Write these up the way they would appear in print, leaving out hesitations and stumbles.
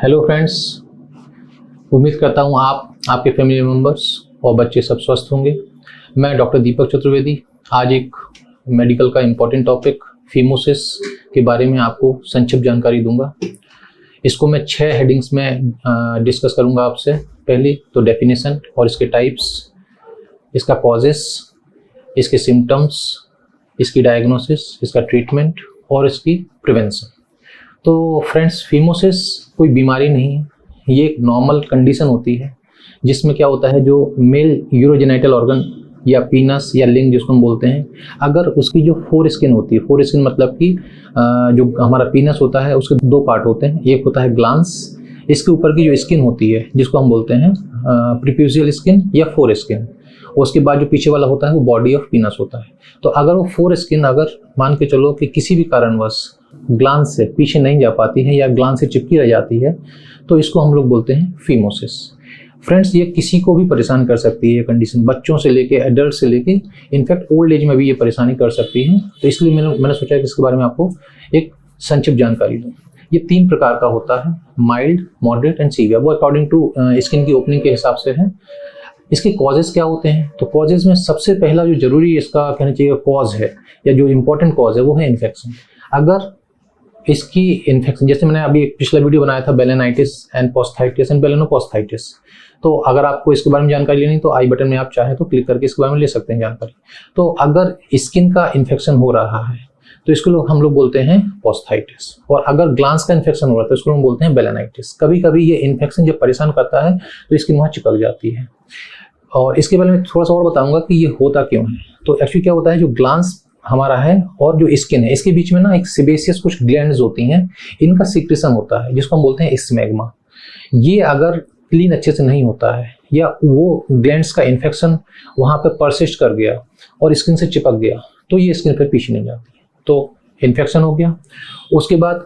Hello friends, उम्मीद करता हूँ आप, आपके फैमिली मेम्बर्स और बच्चे सब स्वस्थ होंगे। मैं डॉक्टर दीपक चतुर्वेदी आज एक मेडिकल का इम्पॉर्टेंट टॉपिक फीमोसिस के बारे में आपको संक्षिप्त जानकारी दूंगा। इसको मैं 6 हेडिंग्स में डिस्कस करूंगा आपसे। पहली तो डेफिनेशन और इसके टाइप्स, इसका कॉजेस, इसके सिम्टम्स, इसकी डायग्नोसिस, इसका ट्रीटमेंट और इसकी प्रिवेंशन। तो फ्रेंड्स, फीमोसिस कोई बीमारी नहीं है, ये एक नॉर्मल कंडीशन होती है जिसमें क्या होता है, जो मेल यूरोजेनिटल ऑर्गन या पीनस या लिंग जिसको हम बोलते हैं, अगर उसकी जो फोर स्किन होती है, फोर स्किन मतलब कि जो हमारा पीनस होता है उसके 2 पार्ट होते हैं। एक होता है ग्लांस, इसके ऊपर की जो स्किन होती है जिसको हम बोलते हैं प्रीप्यूशियल स्किन या फोर स्किन, उसके बाद जो पीछे वाला होता है वो बॉडी ऑफ पीनस होता है। तो अगर वो फोर स्किन अगर मान के चलो कि किसी भी कारणवश ग्लांस से पीछे नहीं जा पाती है या ग्लांस से चिपकी रह जाती है, तो इसको हम लोग बोलते हैं फीमोसिस। फ्रेंड्स, ये किसी को भी परेशान कर सकती है ये कंडीशन, बच्चों से लेके एडल्ट से लेके इनफैक्ट ओल्ड एज में भी ये परेशानी कर सकती है। तो इसलिए मैंने सोचा कि इसके बारे में आपको एक संक्षिप्त जानकारी दूँ। ये 3 प्रकार का होता है, माइल्ड, मॉडरेट एंड सीवियर। वो अकॉर्डिंग टू स्किन की ओपनिंग के हिसाब से है। इसके कॉजेज क्या होते हैं? तो कॉजेज में सबसे पहला जो जरूरी इसका कहना चाहिए कॉज है या जो इम्पोर्टेंट कॉज है वो है इन्फेक्शन। अगर इसकी इन्फेक्शन, जैसे मैंने अभी एक पिछला वीडियो बनाया था बेलेनाइटिस एंड पोस्थाइटिस एंड बेलेनोपोस्थाइटिस, तो अगर आपको इसके बारे में जानकारी लेनी तो आई बटन में आप चाहें तो क्लिक करके इसके बारे में ले सकते हैं जानकारी। तो अगर स्किन का इन्फेक्शन हो रहा है तो इसको हम लोग बोलते हैं पोस्थाइटिस, और अगर ग्लांस का इन्फेक्शन हो रहा है तो इसको हम बोलते हैं बेलेनाइटिस। कभी कभी ये इन्फेक्शन जब परेशान करता है तो स्किन वहाँ चिपक जाती है। और इसके बारे में थोड़ा सा और बताऊंगा कि ये होता क्यों है। तो एक्चुअली क्या होता है, जो ग्लांस हमारा है और जो स्किन है इसके बीच में ना एक सेबेसियस कुछ ग्लैंड्स होती हैं, इनका सीक्रेशन होता है जिसको हम बोलते हैं स्मैग्मा। ये अगर क्लीन अच्छे से नहीं होता है या वो ग्लैंड्स का इन्फेक्शन वहाँ पे परसिस्ट कर गया और स्किन से चिपक गया तो ये स्किन पर पीछे नहीं जाती, तो इन्फेक्शन हो गया। उसके बाद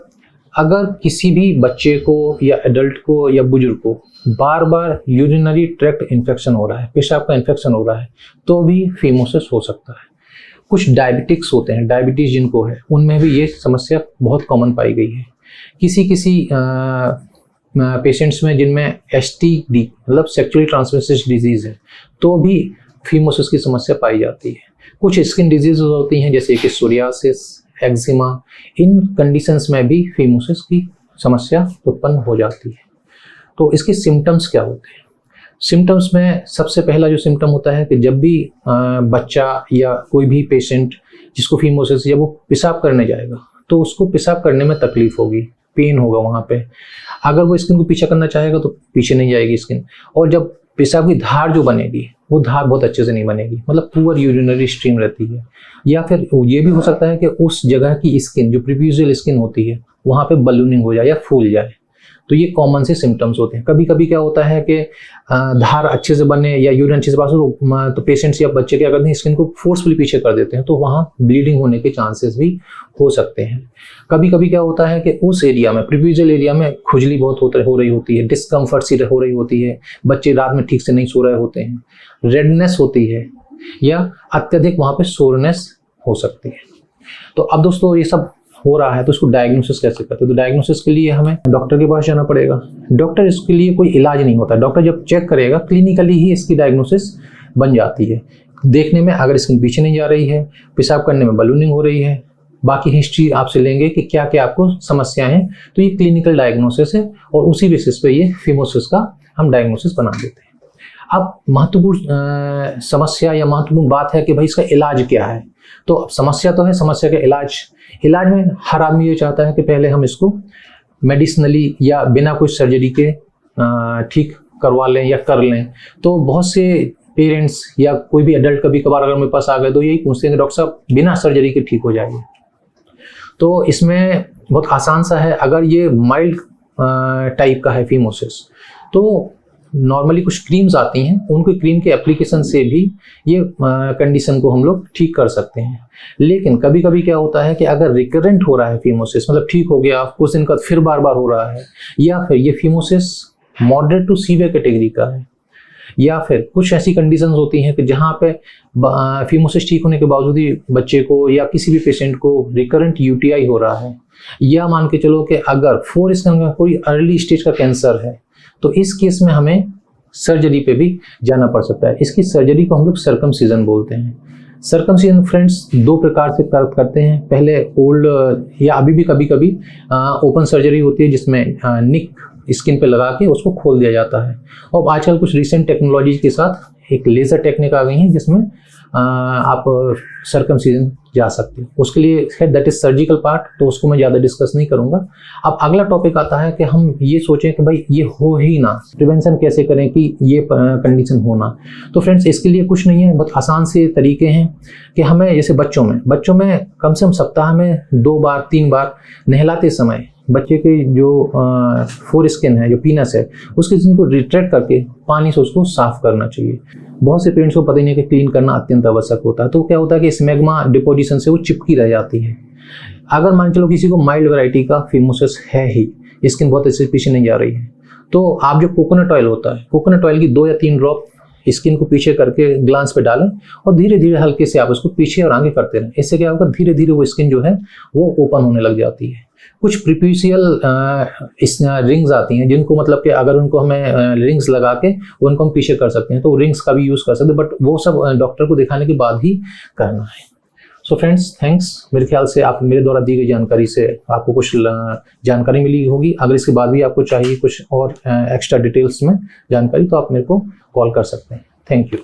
अगर किसी भी बच्चे को या एडल्ट को या बुजुर्ग को बार बार यूरिनरी ट्रैक्ट इन्फेक्शन हो रहा है, पेशाब का इन्फेक्शन हो रहा है, तो भी फीमोसिस हो सकता है। कुछ डायबिटिक्स होते हैं, डायबिटीज जिनको है उनमें भी ये समस्या बहुत कॉमन पाई गई है। किसी पेशेंट्स में जिनमें STD मतलब सेक्सुअली ट्रांसमिटेड डिजीज है तो भी फीमोसिस की समस्या पाई जाती है। कुछ स्किन डिजीज होती हैं जैसे कि सोरियासिस, एक्जिमा, इन कंडीशंस में भी फीमोसिस की समस्या उत्पन्न हो जाती है। तो इसके सिम्टम्स क्या होते हैं? सिम्टम्स में सबसे पहला जो सिम्टम होता है कि जब भी बच्चा या कोई भी पेशेंट जिसको फीमोसिस, जब वो पेशाब करने जाएगा तो उसको पेशाब करने में तकलीफ होगी, पेन होगा वहाँ पे। अगर वो स्किन को पीछे करना चाहेगा तो पीछे नहीं जाएगी स्किन, और जब पेशाब की धार जो बनेगी वो धार बहुत अच्छे से नहीं बनेगी, मतलब पुअर यूरिनरी स्ट्रीम रहती है। या फिर ये भी हो सकता है कि उस जगह की स्किन जो प्रीप्यूशियल स्किन होती है वहाँ पे बलूनिंग हो जाए या फूल जाए। तो ये कॉमन से सिम्टम्स होते हैं। कभी कभी क्या होता है कि धार अच्छे से बने या यूरिन अच्छे से पास हो तो पेशेंट्स या बच्चे क्या करते हैं, स्किन को फोर्सफुली पीछे कर देते हैं, तो वहाँ ब्लीडिंग होने के चांसेस भी हो सकते हैं। कभी कभी क्या होता है कि उस एरिया में, प्रीप्यूशियल एरिया में खुजली बहुत हो रही होती है, डिस्कम्फर्ट सी हो रही होती है, बच्चे रात में ठीक से नहीं सो रहे होते हैं, रेडनेस होती है या अत्यधिक वहाँ पे सोरनेस हो सकती है। तो अब दोस्तों ये सब हो रहा है तो इसको डायग्नोसिस कैसे करते हैं? तो डायग्नोसिस के लिए हमें डॉक्टर के पास जाना पड़ेगा। डॉक्टर इसके लिए कोई इलाज नहीं होता, डॉक्टर जब चेक करेगा क्लिनिकली ही इसकी डायग्नोसिस बन जाती है। देखने में अगर स्किन पीछे नहीं जा रही है, पेशाब करने में बलूनिंग हो रही है, बाकी हिस्ट्री आपसे लेंगे कि क्या क्या आपको समस्याएं हैं, तो ये क्लिनिकल डायग्नोसिस है और उसी बेसिस पे ये फीमोसिस का हम डायग्नोसिस बना देते हैं। अब महत्वपूर्ण समस्या या महत्वपूर्ण बात है कि भाई इसका इलाज क्या है। तो समस्या तो है, समस्या का इलाज में हर आदमी ये चाहता है कि पहले हम इसको मेडिसिनली या बिना कुछ सर्जरी के ठीक करवा लें या कर लें। तो बहुत से पेरेंट्स या कोई भी एडल्ट कभी कभार अगर मेरे पास आ गए तो यही पूछते हैं कि डॉक्टर साहब बिना सर्जरी के ठीक हो जाएंगे। तो इसमें बहुत आसान सा है। अगर ये माइल्ड टाइप का है फीमोसिस तो नॉर्मली कुछ क्रीम्स आती हैं, उनके क्रीम के एप्लीकेशन से भी ये कंडीशन को हम लोग ठीक कर सकते हैं। लेकिन कभी कभी क्या होता है कि अगर रिकरेंट हो रहा है फीमोसिस, मतलब ठीक हो गया कुछ दिन का फिर बार बार हो रहा है, या फिर ये phimosis moderate to severe category का है, या फिर कुछ ऐसी कंडीशंस होती हैं कि जहाँ पे फीमोसिस ठीक होने के बावजूद ही बच्चे को या किसी भी पेशेंट को रिकरेंट यूटीआई हो रहा है, या मान के चलो कि अगर 4 स्कैन में कोई अर्ली स्टेज का कैंसर है, तो इस केस में हमें सर्जरी पे भी जाना पड़ सकता है। इसकी सर्जरी को हम लोग सर्कमसिजन बोलते हैं। सर्कमसिजन फ्रेंड्स 2 प्रकार से करते हैं। पहले ओल्ड या अभी भी कभी कभी ओपन सर्जरी होती है, जिसमें निक स्किन पे लगा के उसको खोल दिया जाता है। और आजकल कुछ रिसेंट टेक्नोलॉजी के साथ एक लेज़र टेक्निक आ गई है, जिसमें आप सर्कमसिजन जा सकते हैं। उसके लिए खैर दैट इज सर्जिकल पार्ट, तो उसको मैं ज़्यादा डिस्कस नहीं करूँगा। अब अगला टॉपिक आता है कि हम ये सोचें कि भाई ये हो ही ना, प्रिवेंशन कैसे करें कि ये कंडीशन हो ना। तो फ्रेंड्स इसके लिए कुछ नहीं है, बहुत आसान से तरीके हैं कि हमें जैसे बच्चों में कम से कम सप्ताह में 2 बार 3 बार नहलाते समय बच्चे के जो फोर स्किन है, जो पीनस है, उसके स्किन को रिट्रैक्ट करके पानी से उसको साफ करना चाहिए। बहुत से पेरेंट्स को पता ही नहीं कि क्लीन करना अत्यंत आवश्यक होता है। तो क्या होता है कि स्मैग्मा डिपोजिशन से वो चिपकी रह जाती है। अगर मान चलो किसी को माइल्ड वैरायटी का फीमोसिस है ही, स्किन बहुत अच्छे पीछे नहीं जा रही है, तो आप जो कोकोनट ऑयल होता है, कोकोनट ऑयल की 2 या 3 ड्रॉप स्किन को पीछे करके ग्लांस पे डालें और धीरे धीरे हल्के से आप उसको पीछे और आगे करते रहें। इससे क्या होगा, धीरे धीरे वो स्किन जो है वो ओपन होने लग जाती है। कुछ प्रिप्यूशियल रिंग्स आती हैं, जिनको मतलब कि अगर उनको हमें रिंग्स लगा के उनको हम पीछे कर सकते हैं, तो रिंग्स का भी यूज़ कर सकते हैं, बट वो सब डॉक्टर को दिखाने के बाद ही करना है। So friends thanks. मेरे ख्याल से आप मेरे द्वारा दी गई जानकारी से आपको कुछ जानकारी मिली होगी। अगर इसके बाद भी आपको चाहिए कुछ और एक्स्ट्रा डिटेल्स में जानकारी, तो आप मेरे को कॉल कर सकते हैं। Thank you.